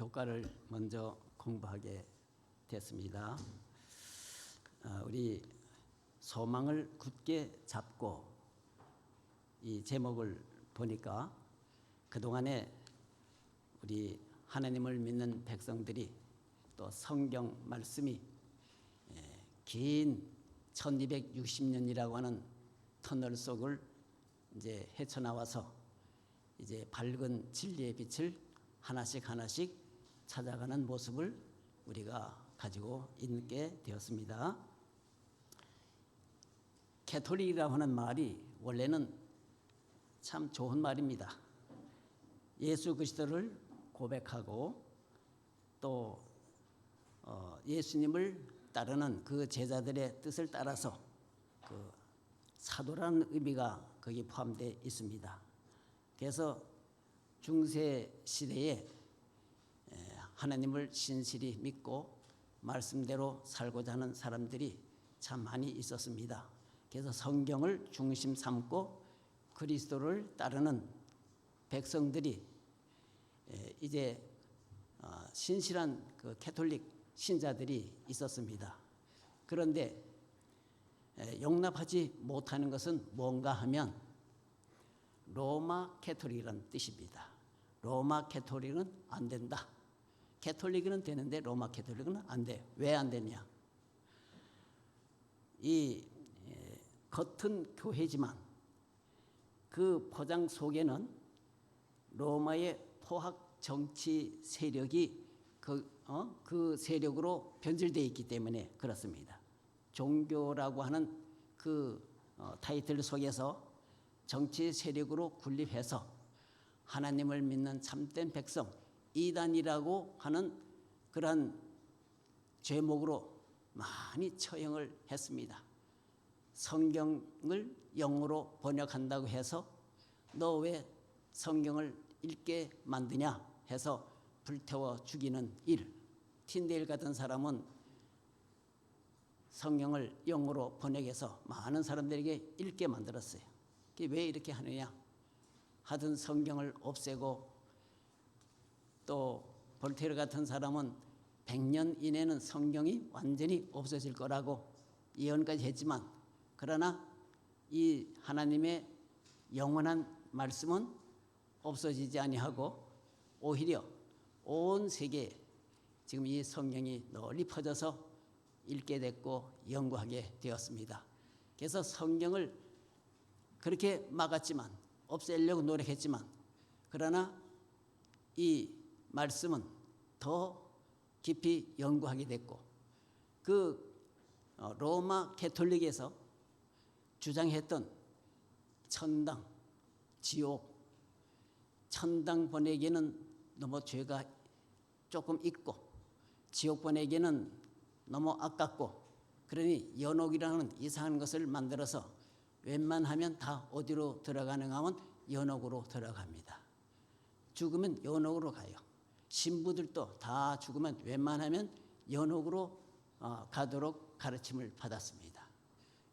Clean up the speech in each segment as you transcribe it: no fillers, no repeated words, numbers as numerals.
교과를 먼저 공부하게 됐습니다. 우리 소망을 굳게 잡고 이 제목을 보니까 그동안에 우리 하나님을 믿는 백성들이 또 성경 말씀이 긴 1260년이라고 하는 터널 속을 이제 헤쳐나와서 이제 밝은 진리의 빛을 하나씩 찾아가는 모습을 우리가 가지고 있게 되었습니다. 캐톨릭이라고 하는 말이 원래는 참 좋은 말입니다. 예수 그리스도를 고백하고 또 예수님을 따르는 그 제자들의 뜻을 따라서 그 사도라는 의미가 거기 포함되어 있습니다. 그래서 중세 시대에 하나님을 신실히 믿고 말씀대로 살고자 하는 사람들이 참 많이 있었습니다. 그래서 성경을 중심 삼고 그리스도를 따르는 백성들이 이제 신실한 그 캐톨릭 신자들이 있었습니다. 그런데 용납하지 못하는 것은 뭔가 하면 로마 캐톨릭이라는 뜻입니다. 로마 캐톨릭은 안 된다. 캐톨릭은 되는데 로마 캐톨릭은 안 돼. 왜 안 되냐? 이 겉은 교회지만 그 포장 속에는 로마의 포학 정치 세력이 그 세력으로 변질되어 있기 때문에 그렇습니다. 종교라고 하는 그 타이틀 속에서 정치 세력으로 군립해서 하나님을 믿는 참된 백성, 이단이라고 하는 그러한 죄목으로 많이 처형을 했습니다. 성경을 영어로 번역한다고 해서 너 왜 성경을 읽게 만드냐 해서 불태워 죽이는 일. 틴데일 같은 사람은 성경을 영어로 번역해서 많은 사람들에게 읽게 만들었어요. 왜 이렇게 하느냐? 하든 성경을 없애고 또 볼테르 같은 사람은 100년 이내는 성경이 완전히 없어질 거라고 예언까지 했지만 그러나 이 하나님의 영원한 말씀은 없어지지 아니하고 오히려 온 세계에 지금 이 성경이 널리 퍼져서 읽게 됐고 연구하게 되었습니다. 그래서 성경을 그렇게 막았지만 없애려고 노력했지만 그러나 이 말씀은 더 깊이 연구하게 됐고 그 로마 캐톨릭에서 주장했던 천당, 지옥, 천당 보내기에는 너무 죄가 조금 있고 지옥 보내기에는 너무 아깝고 그러니 연옥이라는 이상한 것을 만들어서 웬만하면 다 어디로 들어가는가 하면 연옥으로 들어갑니다. 죽으면 연옥으로 가요. 신부들도 다 죽으면 웬만하면 연옥으로 가도록 가르침을 받았습니다.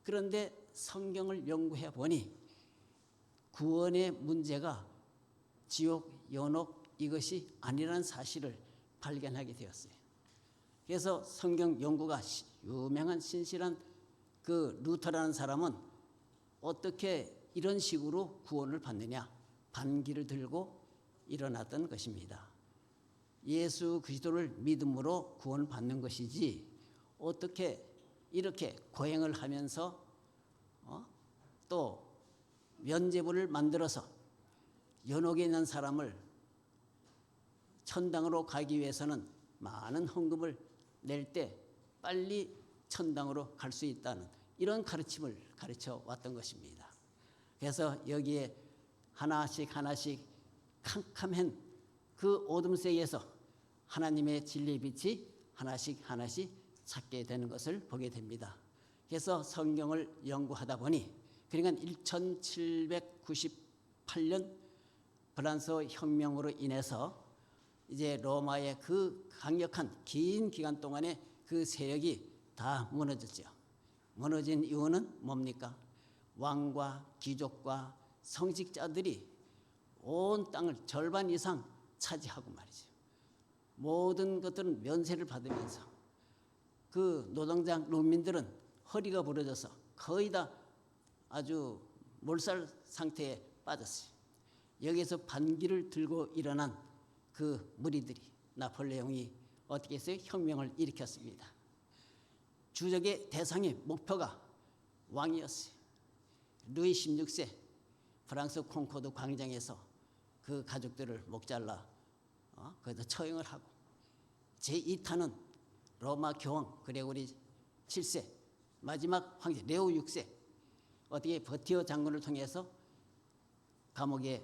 그런데 성경을 연구해 보니 구원의 문제가 지옥, 연옥 이것이 아니라는 사실을 발견하게 되었어요. 그래서 성경 연구가 유명한 신실한 그 루터라는 사람은 어떻게 이런 식으로 구원을 받느냐? 반기를 들고 일어났던 것입니다. 예수 그리스도를 믿음으로 구원을 받는 것이지 어떻게 이렇게 고행을 하면서 또 면죄부를 만들어서 연옥에 있는 사람을 천당으로 가기 위해서는 많은 헌금을 낼 때 빨리 천당으로 갈 수 있다는 이런 가르침을 가르쳐 왔던 것입니다. 그래서 여기에 하나씩 캄캄한 그 어둠 속에서 하나님의 진리의 빛이 하나씩 찾게 되는 것을 보게 됩니다. 그래서 성경을 연구하다 보니 그러니까 1798년 프랑스 혁명으로 인해서 이제 로마의 그 강력한 긴 기간 동안에 그 세력이 다 무너졌죠. 무너진 이유는 뭡니까? 왕과 귀족과 성직자들이 온 땅을 절반 이상 차지하고 말이죠. 모든 것들은 면세를 받으면서 그 노동자 농민들은 허리가 부러져서 거의 다 아주 몰살 상태에 빠졌어요. 여기에서 반기를 들고 일어난 그 무리들이 나폴레옹이 어떻게 했어요? 혁명을 일으켰습니다. 주적의 대상의 목표가 왕이었어요. 루이 16세 프랑스 콩코르드 광장에서 그 가족들을 목잘라 거기서 처형을 하고, 제2탄은 로마 교황 그레고리 7세 마지막 황제 레오 6세 어떻게 버티어 장군을 통해서 감옥에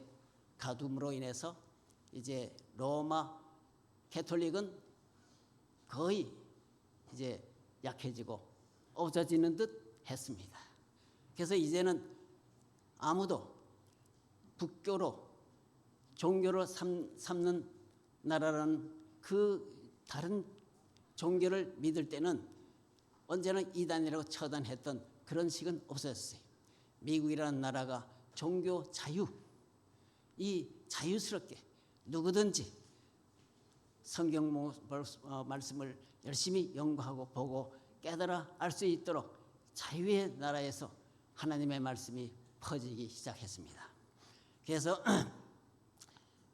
가둠으로 인해서 이제 로마 캐톨릭은 거의 이제 약해지고 없어지는 듯 했습니다. 그래서 이제는 아무도 국교로 종교로 삼는 나라라는 그 다른 종교를 믿을 때는 언제나 이단이라고 처단했던 그런 식은 없어졌어요. 미국이라는 나라가 종교 자유, 이 자유스럽게 누구든지 성경 말씀을 열심히 연구하고 보고 깨달아 알 수 있도록 자유의 나라에서 하나님의 말씀이 퍼지기 시작했습니다. 그래서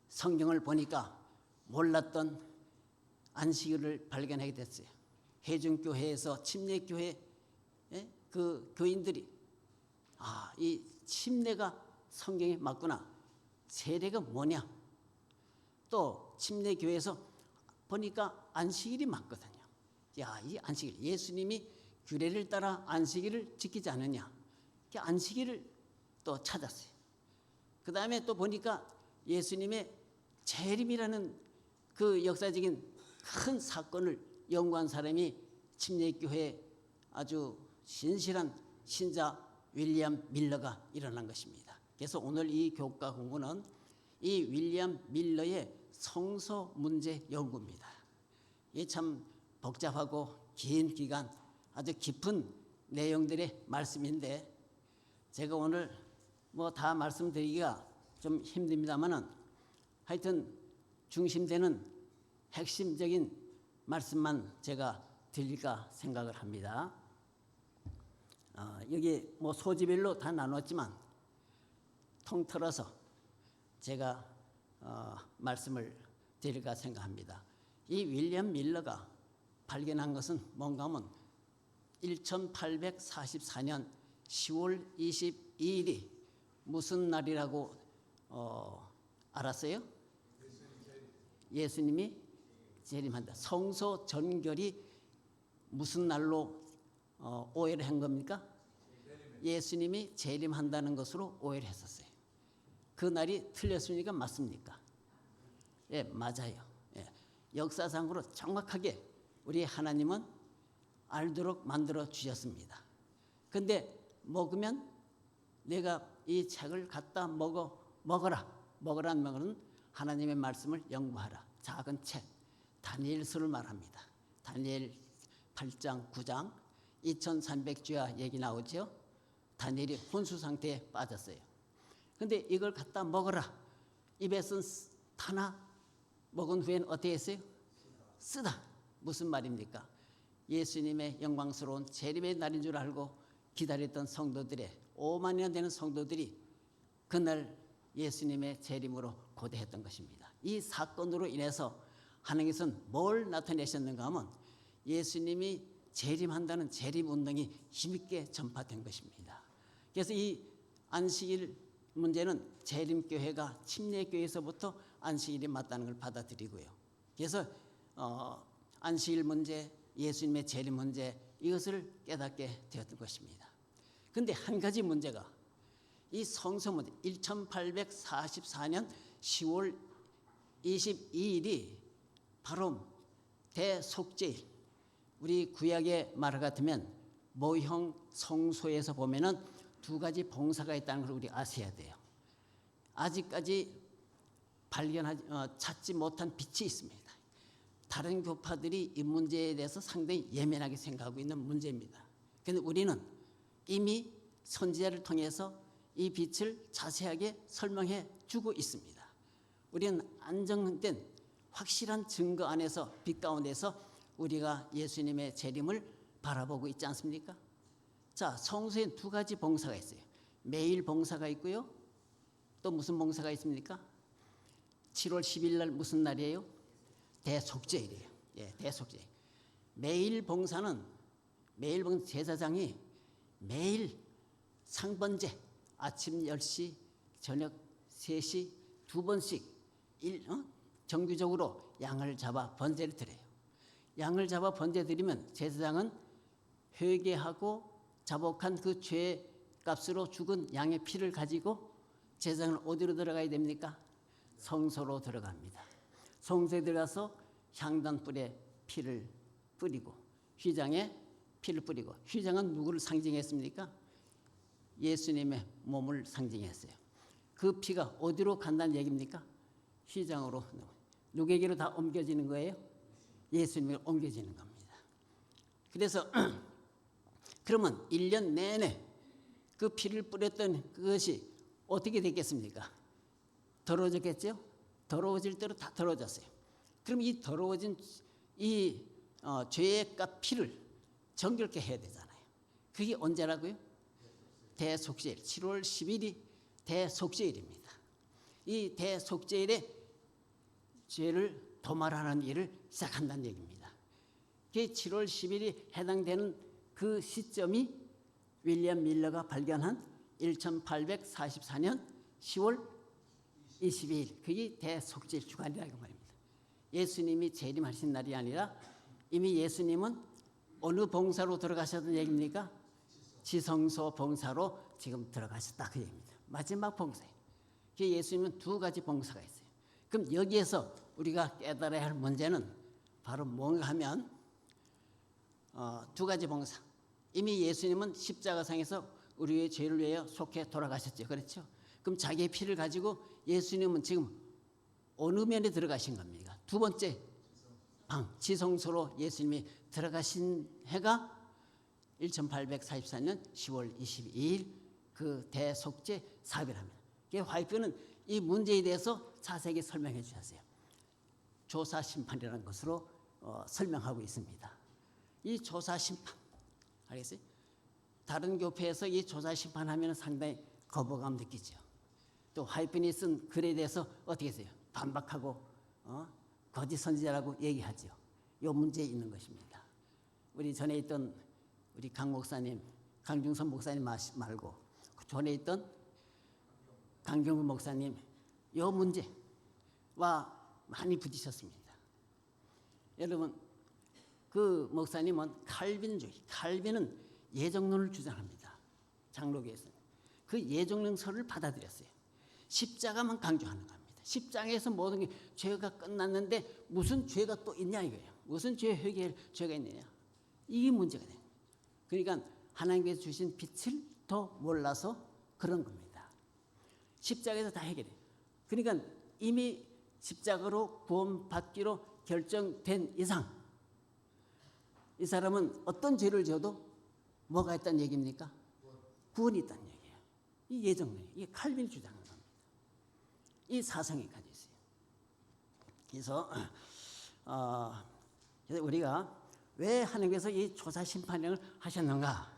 성경을 보니까 몰랐던 안식일을 발견하게 됐어요. 해중교회에서 침례교회 그 교인들이 이 침례가 성경에 맞구나. 세례가 뭐냐. 또 침례교회에서 보니까 안식일이 맞거든요. 이 안식일, 예수님이 규례를 따라 안식일을 지키지 않느냐. 안식일을 또 찾았어요. 그 다음에 또 보니까 예수님의 재림이라는 그 역사적인 큰 사건을 연구한 사람이 침례교회의 아주 신실한 신자 윌리엄 밀러가 일어난 것입니다. 그래서 오늘 이 교과 공부는 이 윌리엄 밀러의 성서 문제 연구입니다. 이게 참 복잡하고 긴 기간 아주 깊은 내용들의 말씀인데 제가 오늘 뭐 다 말씀드리기가 좀 힘듭니다만은 하여튼 중심되는 핵심적인 말씀만 제가 드릴까 생각을 합니다. 여기 뭐 소지별로 다 나눴지만 통틀어서 제가 말씀을 드릴까 생각합니다. 이 윌리엄 밀러가 발견한 것은 뭔가 하면 1844년 10월 22일이 무슨 날이라고 알았어요? 예수님이 재림한다. 성소 전결이 무슨 날로 오해를 한 겁니까? 예수님이 재림한다는 것으로 오해를 했었어요. 그 날이 틀렸습니까? 맞습니까? 예, 맞아요. 예. 역사상으로 정확하게 우리 하나님은 알도록 만들어 주셨습니다. 근데 먹으면 내가 이 책을 갖다 먹으라는 말은 하나님의 말씀을 연구하라. 작은 책, 다니엘서를 말합니다. 다니엘 8장, 9장, 2300주야 얘기 나오죠. 다니엘이 혼수 상태에 빠졌어요. 근데 이걸 갖다 먹어라. 입에서 타나 먹은 후에는 어떻게 했어요? 쓰다. 무슨 말입니까? 예수님의 영광스러운 재림의 날인 줄 알고 기다렸던 성도들의 5만이나 되는 성도들이 그날 예수님의 재림으로 고대했던 것입니다. 이 사건으로 인해서 하나님께서는 뭘 나타내셨는가 하면 예수님이 재림한다는 재림운동이 힘있게 전파된 것입니다. 그래서 이 안식일 문제는 재림교회가 침례교회에서부터 안식일이 맞다는 걸 받아들이고요. 그래서 안식일 문제, 예수님의 재림 문제 이것을 깨닫게 되었던 것입니다. 그런데 한 가지 문제가 이 성서 문제 1844년 10월 22일이 바로 대속죄일, 우리 구약의 말 같으면 모형 성소에서 보면은 두 가지 봉사가 있다는 걸 우리 아셔야 돼요. 아직까지 찾지 못한 빛이 있습니다. 다른 교파들이 이 문제에 대해서 상당히 예민하게 생각하고 있는 문제입니다. 그런데 우리는 이미 선지자를 통해서 이 빛을 자세하게 설명해 주고 있습니다. 우리는 안정된 확실한 증거 안에서 빛 가운데서 우리가 예수님의 재림을 바라보고 있지 않습니까? 자, 성소에 두 가지 봉사가 있어요. 매일 봉사가 있고요. 또 무슨 봉사가 있습니까? 7월 10일 날 무슨 날이에요? 대속죄일이에요. 예, 대속죄일. 매일 봉사는 제사장이 매일 상번제 아침 10시, 저녁 3시 두 번씩 정규적으로 양을 잡아 번제를 드려요. 양을 잡아 번제 드리면 제사장은 회개하고 자복한 그 죄 값으로 죽은 양의 피를 가지고 제사장은 어디로 들어가야 됩니까? 성소로 들어갑니다. 성소에 들어가서 향단불에 피를 뿌리고 휘장에 피를 뿌리고, 휘장은 누구를 상징했습니까? 예수님의 몸을 상징했어요. 그 피가 어디로 간다는 얘기입니까? 휘장으로. 누구에게로 다 옮겨지는 거예요? 예수님에게 옮겨지는 겁니다. 그래서 그러면 1년 내내 그 피를 뿌렸던 그것이 어떻게 됐겠습니까? 더러워졌겠죠? 더러워질 대로 다 더러워졌어요. 그럼 이 더러워진 이 죄의 값 피를 정결케 해야 되잖아요. 그게 언제라고요? 대속죄일. 7월 10일이 대속죄일입니다. 이 대속죄일에 죄를 도말하는 일을 시작한다는 얘기입니다. 그 7월 10일이 해당되는 그 시점이 윌리엄 밀러가 발견한 1844년 10월 22일, 그게 대속죄일 주간이라고 말입니다. 예수님이 재림하신 날이 아니라 이미 예수님은 어느 봉사로 들어가셨던 얘기입니까? 지성소 봉사로 지금 들어가셨다 그 얘기입니다. 마지막 봉사예요. 예수님은 두 가지 봉사가 있어요. 그럼 여기에서 우리가 깨달아야 할 문제는 바로 뭔가 하면 두 가지 봉사. 이미 예수님은 십자가상에서 우리의 죄를 위하여 속해 돌아가셨죠. 그렇죠? 그럼 자기의 피를 가지고 예수님은 지금 어느 면에 들어가신 겁니까? 두 번째 방, 지성소로 예수님이 들어가신 해가 1844년 10월 22일 그 대속죄 사업이랍니다. 화이프는 이 문제에 대해서 자세하게 설명해 주셨어요. 조사 심판이라는 것으로 설명하고 있습니다. 이 조사 심판, 알겠어요? 다른 교회에서 이 조사 심판하면 상당히 거부감 느끼죠. 또 화이픈이 쓴 글에 대해서 어떻게 했어요? 반박하고 거짓 선지자라고 얘기하죠. 이 문제에 있는 것입니다. 우리 전에 있던 우리 강 목사님, 강중선 목사님 말고 전에 있던 강경훈 목사님 이 문제와 많이 부딪혔습니다. 여러분, 그 목사님은 칼빈주의, 칼빈은 예정론을 주장합니다. 장로교에서는 그 예정론서를 받아들였어요. 십자가만 강조하는 겁니다. 십자가에서 모든 게 죄가 끝났는데 무슨 죄가 또 있냐 이거예요. 무슨 죄 회개할 죄가 있느냐. 이게 문제가 돼요. 그러니까 하나님께서 주신 빛을 더 몰라서 그런 겁니다. 십자가에서 다 해결해요. 그러니까 이미 십자가로 구원받기로 결정된 이상 이 사람은 어떤 죄를 지어도 뭐가 있다는 얘기입니까? 구원이 있다는 얘기예요. 이 예정론이, 이게 칼빈이 주장하는 겁니다. 이 사상이 가지고 있어요. 그래서 우리가 왜 하나님께서 이 조사 심판령을 하셨는가?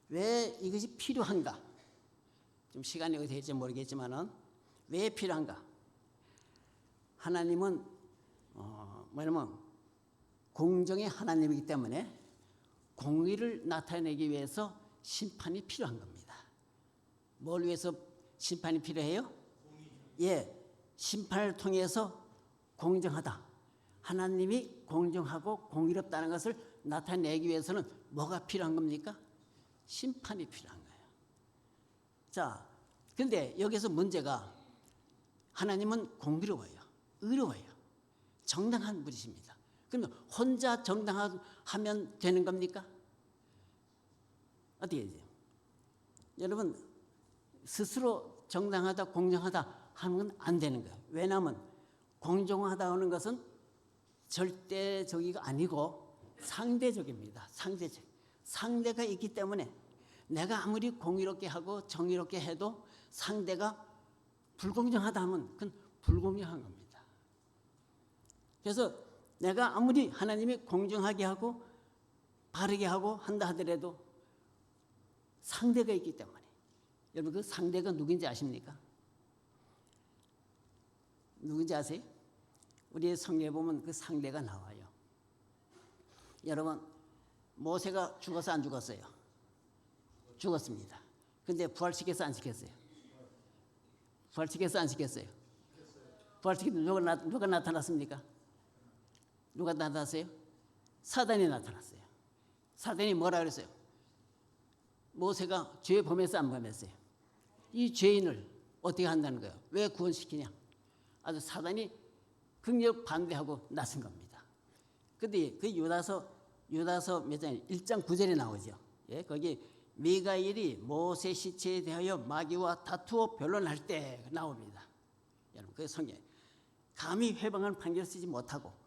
왜 이것이 필요한가? 좀 시간이 어떻게 될지 모르겠지만은 왜 필요한가? 하나님은 뭐냐면 공정의 하나님이기 때문에 공의를 나타내기 위해서 심판이 필요한 겁니다. 뭘 위해서 심판이 필요해요? 예, 심판을 통해서 공정하다. 하나님이 공정하고 공의롭다는 것을 나타내기 위해서는 뭐가 필요한 겁니까? 심판이 필요한 거예요. 자, 그런데 여기서 문제가 하나님은 공의로워요. 의로워요. 정당한 분이십니다. 그러면 혼자 정당하면 되는 겁니까? 어떻게 되죠? 여러분, 스스로 정당하다, 공정하다 하는 건 안 되는 거예요. 왜냐하면 공정하다 하는 것은 절대적이가 아니고 상대적입니다. 상대적. 상대가 있기 때문에 내가 아무리 공의롭게 하고 정의롭게 해도 상대가 불공정하다 하면 그건 불공정한 겁니다. 그래서 내가 아무리 하나님이 공정하게 하고 바르게 하고 한다 하더라도 상대가 있기 때문에, 여러분 그 상대가 누군지 아십니까? 누군지 아세요? 우리의 성경에 보면 그 상대가 나와요. 여러분, 모세가 죽어서 안 죽었어요? 죽었습니다. 근데 부활시켜서 안 시켰어요? 부활시켜서 안 시켰어요? 부활시켜서 누가 나타났습니까? 누가 나타났어요? 사단이 나타났어요. 사단이 뭐라 그랬어요? 모세가 죄 범했어 안 범했어요? 이 죄인을 어떻게 한다는 거예요? 왜 구원시키냐? 아주 사단이 극력 반대하고 나선 겁니다. 근데 그 유다서 몇 장 1장 9절에 나오죠. 예, 거기 미가엘이 모세 시체에 대하여 마귀와 다투어 변론할 때 나옵니다. 여러분 그 성경 감히 회방한 판결을 쓰지 못하고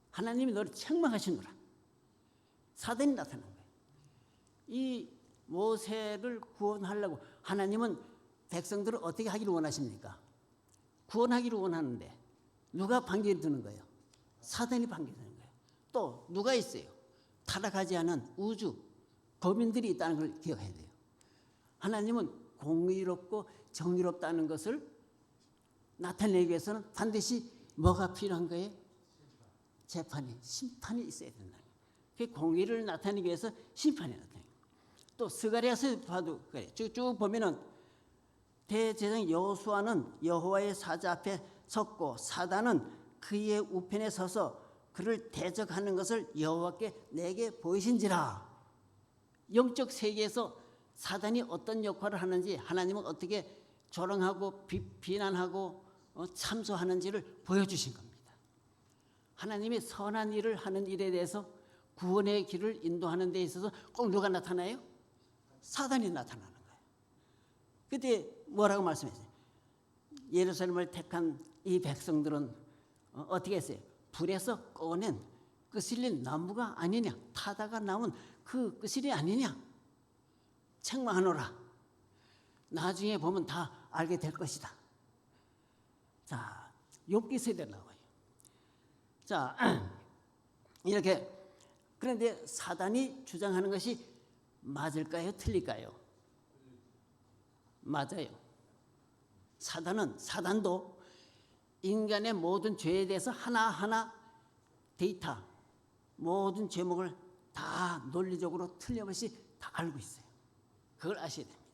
하나님이 너를 책망하시노라. 사단이 나타난 거예요. 이 모세를 구원하려고 하나님은 백성들을 어떻게 하기를 원하십니까? 구원하기를 원하는데 누가 반기를 드는 거예요? 사단이 반기를 드는 거예요. 또 누가 있어요? 타락하지 않은 우주 거민들이 있다는 걸 기억해야 돼요. 하나님은 공의롭고 정의롭다는 것을 나타내기 위해서는 반드시 뭐가 필요한 거예요? 재판이, 심판이 있어야 된다는 거예요. 그 공의를 나타내기 위해서 심판이 나타나요. 또 스가랴서 봐도 그래. 쭉 보면은 대제사장 여호수아는 여호와의 사자 앞에 섰고 사단은 그의 우편에 서서 그를 대적하는 것을 여호와께 내게 보이신지라. 영적 세계에서 사단이 어떤 역할을 하는지 하나님은 어떻게 조롱하고 비난하고 참소하는지를 보여주신 겁니다. 하나님이 선한 일을 하는 일에 대해서 구원의 길을 인도하는 데 있어서 꼭 누가 나타나요? 사단이 나타나는 거예요. 그때 뭐라고 말씀했어요? 예루살렘을 택한 이 백성들은 어떻게 했어요? 불에서 꺼낸 끄슬린 나무가 아니냐, 타다가 나온 그 끄슬이 아니냐, 책망하노라. 나중에 보면 다 알게 될 것이다. 자, 욥기 세대 나와요. 자, 이렇게. 그런데 사단이 주장하는 것이 맞을까요? 틀릴까요? 맞아요. 사단도 인간의 모든 죄에 대해서 하나하나 데이터, 모든 제목을 다 논리적으로 틀림없이 다 알고 있어요. 그걸 아셔야 됩니다.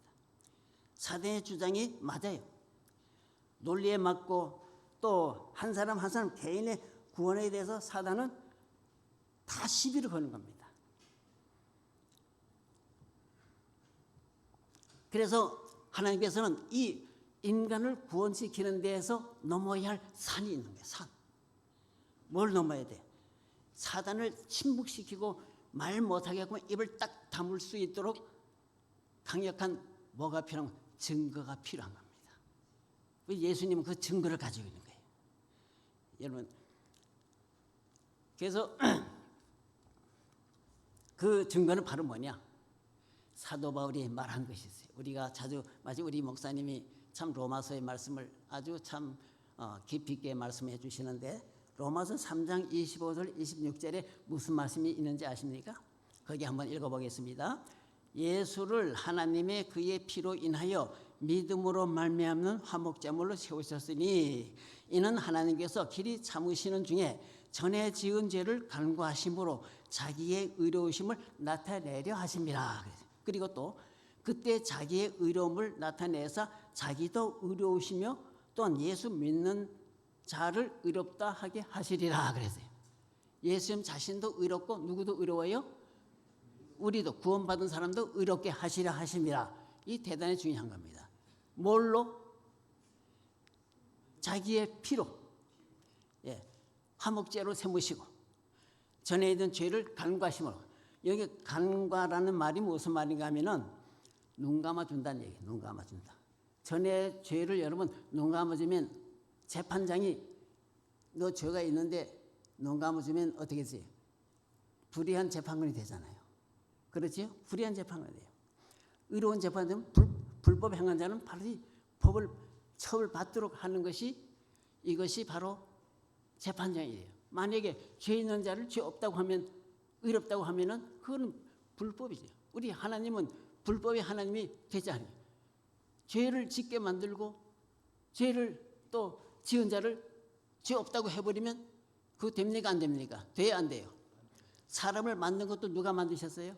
사단의 주장이 맞아요. 논리에 맞고 또 한 사람 한 사람 개인의 구원에 대해서 사단은 다 시비를 거는 겁니다. 그래서 하나님께서는 이 인간을 구원시키는 데에서 넘어야 할 산이 있는 거예요. 산. 뭘 넘어야 돼? 사단을 침묵시키고 말 못하게 하고 입을 딱 다물 수 있도록 강력한 뭐가 필요한 증거가 필요한 겁니다. 예수님은 그 증거를 가지고 있는 거예요. 여러분, 그래서 그 증거는 바로 뭐냐? 사도 바울이 말한 것이 있어요. 우리가 자주 마치 우리 목사님이 참 로마서의 말씀을 아주 참 깊이 있게 말씀해 주시는데 로마서 3장 25절 26절에 무슨 말씀이 있는지 아십니까? 거기 한번 읽어보겠습니다. 예수를 하나님의 그의 피로 인하여 믿음으로 말미암는 화목제물로 세우셨으니 이는 하나님께서 길이 참으시는 중에 전에 지은 죄를 간구하심으로 자기의 의로우심을 나타내려 하심이라. 그리고 또 그때 자기의 의로움을 나타내사 자기도 의로우시며 또한 예수 믿는 자를 의롭다 하게 하시리라 그랬어요. 예수님 자신도 의롭고 누구도 의로워요? 우리도 구원받은 사람도 의롭게 하시려 하심이라. 이 대단히 중요한 겁니다. 뭘로? 자기의 피로, 화목제로 세우시고 전에 있던 죄를 간과하심으로. 여기 간과라는 말이 무슨 말인가 하면은 눈 감아준다는 얘기예요. 눈 감아준다. 전에 죄를 여러분 눈 감아주면 재판장이 너 죄가 있는데 눈 감아주면 어떻게 되세요? 불의한 재판관이 되잖아요. 그렇지요? 불의한 재판관이 돼요. 의로운 재판관은 불법 행한 자는 바로 이 법을 처벌받도록 하는 것이 이것이 바로 재판장이에요. 만약에 죄 있는 자를 죄 없다고 하면, 의롭다고 하면은 그거는 불법이죠. 우리 하나님은 불법의 하나님이 되지 않아요. 죄를 짓게 만들고 죄를 또 지은 자를 죄 없다고 해버리면 그거 됩니까 안 됩니까? 돼야 안 돼요. 사람을 만든 것도 누가 만드셨어요?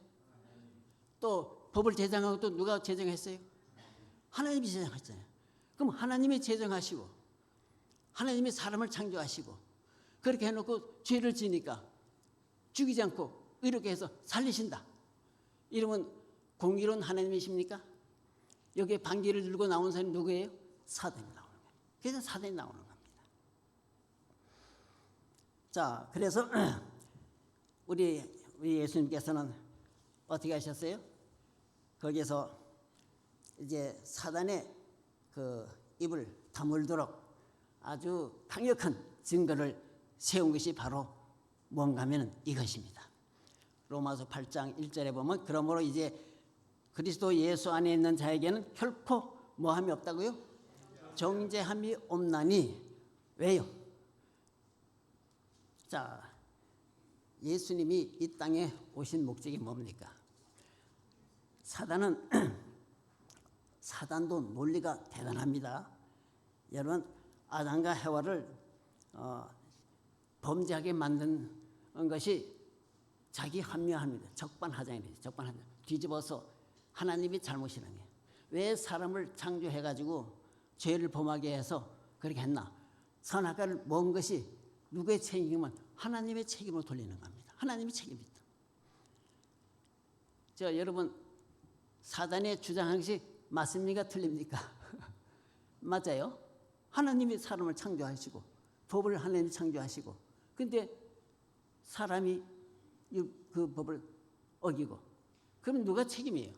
또 법을 제정한 것도 누가 제정했어요? 하나님이 제정했잖아요. 그럼 하나님이 제정하시고 하나님이 사람을 창조하시고 그렇게 해놓고 죄를 지니까 죽이지 않고 의롭게 해서 살리신다. 이러면 공의로운 하나님이십니까? 여기에 반기를 들고 나온 사람이 누구예요? 사단이 나오는 거예요. 그래서 사단이 나오는 겁니다. 자, 그래서 우리 예수님께서는 어떻게 하셨어요? 거기서 이제 사단의 그 입을 다물도록 아주 강력한 증거를 세운 것이 바로 뭔가 하면 이것입니다. 로마서 8장 1절에 보면 그러므로 이제 그리스도 예수 안에 있는 자에게는 결코 뭐함이 없다고요? 정죄함이 없나니. 왜요? 자, 예수님이 이 땅에 오신 목적이 뭡니까? 사단도 논리가 대단합니다. 여러분, 아담과 해와를 범죄하게 만든 것이 자기 합리화합니다. 적반하장이죠. 적반하장. 뒤집어서 하나님이 잘못이라는 게. 왜 사람을 창조해가지고 죄를 범하게 해서 그렇게 했나? 선악과를 먹은 것이 누구의 책임이면 하나님의 책임으로 돌리는 겁니다. 하나님의 책임입니다. 여러분, 사단의 주장한 것이 맞습니까? 틀립니까? 맞아요. 하나님이 사람을 창조하시고 법을 하나님이 창조하시고 근데 사람이 그 법을 어기고 그럼 누가 책임이에요?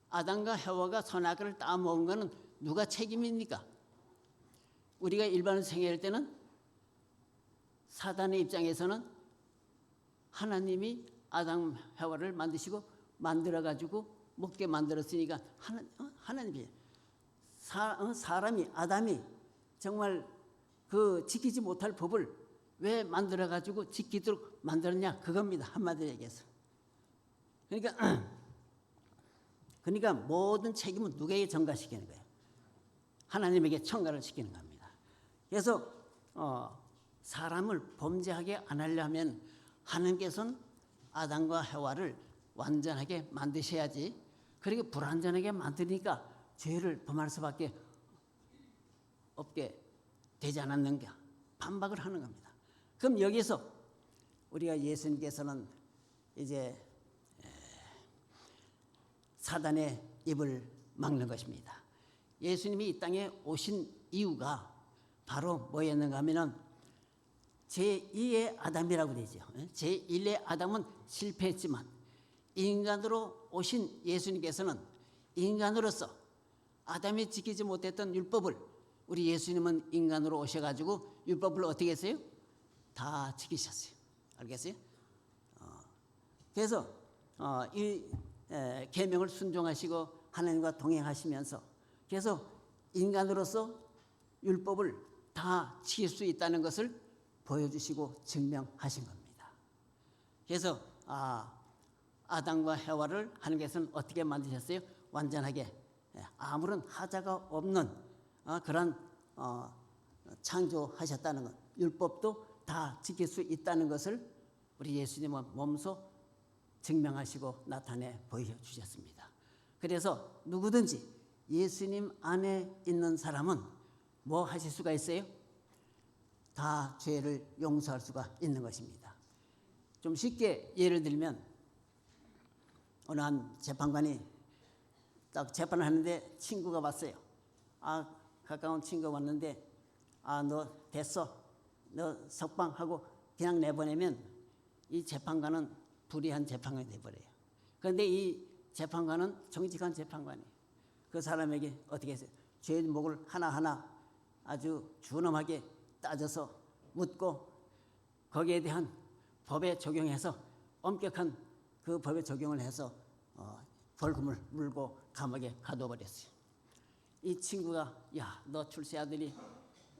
아담과 해와가 선악과를 따먹은 거는 누가 책임입니까? 우리가 일반을 생각할 때는 사단의 입장에서는 하나님이 아담 해와를 만드시고 만들어가지고 먹게 만들었으니까 하나님이 사람이 아담이 정말 그 지키지 못할 법을 왜 만들어가지고 지키도록 만들었냐 그겁니다. 한마디로 얘기해서. 그러니까 모든 책임은 누구에게 전가시키는 거예요? 하나님에게 전가를 시키는 겁니다. 그래서 사람을 범죄하게 안 하려면 하나님께서는 아담과 해와를 완전하게 만드셔야지 그렇게 불완전하게 만드니까 죄를 범할 수밖에 없게 되지 않았는가 반박을 하는 겁니다. 그럼 여기서 우리가 예수님께서는 이제 사단의 입을 막는 것입니다. 예수님이 이 땅에 오신 이유가 바로 뭐였는가 하면은 제2의 아담이라고 되죠. 제1의 아담은 실패했지만 인간으로 오신 예수님께서는 인간으로서 아담이 지키지 못했던 율법을 우리 예수님은 인간으로 오셔가지고 율법을 어떻게 했어요? 다 지키셨어요. 알겠어요? 그래서 이 계명을 순종하시고 하나님과 동행하시면서 그래서 인간으로서 율법을 다 지킬 수 있다는 것을 보여주시고 증명하신 겁니다. 그래서 아담과 해와를 하나님께서는 어떻게 만드셨어요? 완전하게 아무런 하자가 없는 그런 창조하셨다는 것, 율법도 다 지킬 수 있다는 것을 우리 예수님은 몸소 증명하시고 나타내 보여주셨습니다. 그래서 누구든지 예수님 안에 있는 사람은 뭐 하실 수가 있어요? 다 죄를 용서할 수가 있는 것입니다. 좀 쉽게 예를 들면 어느 한 재판관이 딱 재판을 하는데 친구가 왔어요. 가까운 친구가 왔는데 너 됐어. 너 석방하고 그냥 내보내면 이 재판관은 불의한 재판관이 돼버려요. 그런데 이 재판관은 정직한 재판관이에요. 그 사람에게 어떻게 했어요? 죄 목을 하나하나 아주 준엄하게 따져서 묻고 거기에 대한 법에 적용해서 엄격한 그 법에 적용을 해서 벌금을 물고 감옥에 가둬버렸어요. 이 친구가 야, 너 출세 아들이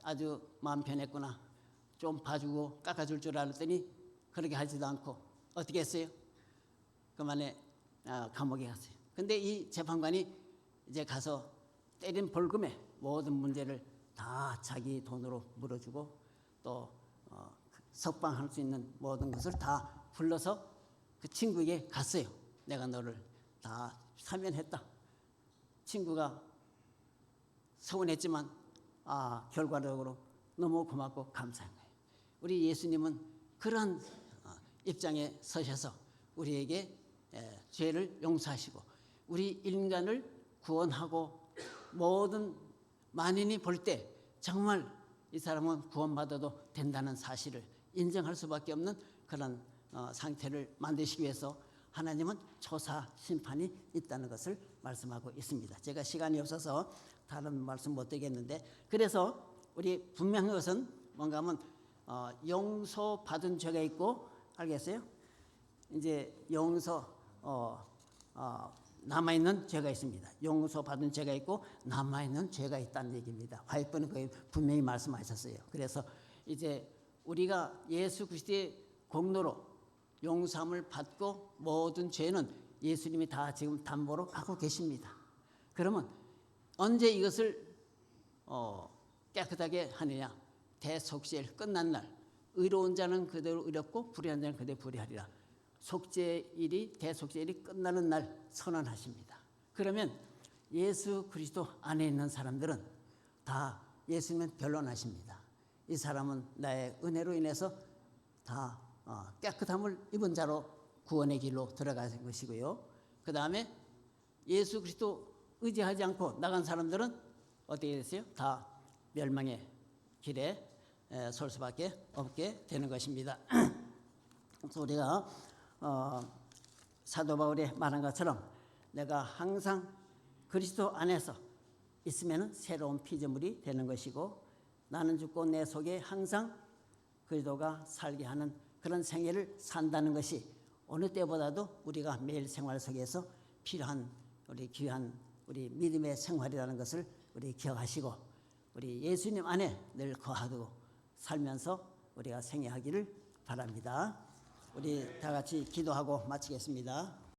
아주 마음 편했구나. 좀 봐주고 깎아줄 줄 알았더니 그렇게 하지도 않고 어떻게 했어요? 그만에 감옥에 갔어요. 근데 이 재판관이 이제 가서 때린 벌금에 모든 문제를 다 자기 돈으로 물어주고 또 석방할 수 있는 모든 것을 다 불러서 그 친구에게 갔어요. 내가 너를 다 사면했다. 친구가 서운했지만 결과적으로 너무 고맙고 감사한 거예요. 우리 예수님은 그런 입장에 서셔서 우리에게 죄를 용서하시고 우리 인간을 구원하고 모든 만인이 볼 때 정말 이 사람은 구원받아도 된다는 사실을 인정할 수밖에 없는 그런 상태를 만드시기 위해서 하나님은 초사 심판이 있다는 것을 말씀하고 있습니다. 제가 시간이 없어서 다른 말씀 못 드리겠는데, 그래서 우리 분명한 것은 뭔가 하면 용서받은 죄가 있고, 알겠어요? 이제 남아있는 죄가 있습니다. 용서받은 죄가 있고 남아있는 죄가 있다는 얘기입니다. 화이프는 거의 분명히 말씀하셨어요. 그래서 이제 우리가 예수 그리스도의 공로로 용서함을 받고 모든 죄는 예수님이 다 지금 담보로 하고 계십니다. 그러면 언제 이것을 깨끗하게 하느냐? 대속죄일 끝난 날, 의로운 자는 그대로 의롭고 불의한 자는 그대로 불의하리라. 속죄일이 대속죄일이 끝나는 날 선언하십니다. 그러면 예수 그리스도 안에 있는 사람들은 다 예수님은 변론하십니다. 이 사람은 나의 은혜로 인해서 다 깨끗함을 입은 자로 구원의 길로 들어가는 것이고요. 그 다음에 예수 그리스도 의지하지 않고 나간 사람들은 어떻게 됐어요? 다 멸망의 길에 설 수밖에 없게 되는 것입니다. 그래서 우리가 사도 바울이 말한 것처럼 내가 항상 그리스도 안에서 있으면 새로운 피조물이 되는 것이고 나는 죽고 내 속에 항상 그리스도가 살게 하는 그런 생애를 산다는 것이 어느 때보다도 우리가 매일 생활 속에서 필요한 우리 귀한 우리 믿음의 생활이라는 것을 우리 기억하시고 우리 예수님 안에 늘 거하고 살면서 우리가 생애하기를 바랍니다. 우리 다 같이 기도하고 마치겠습니다.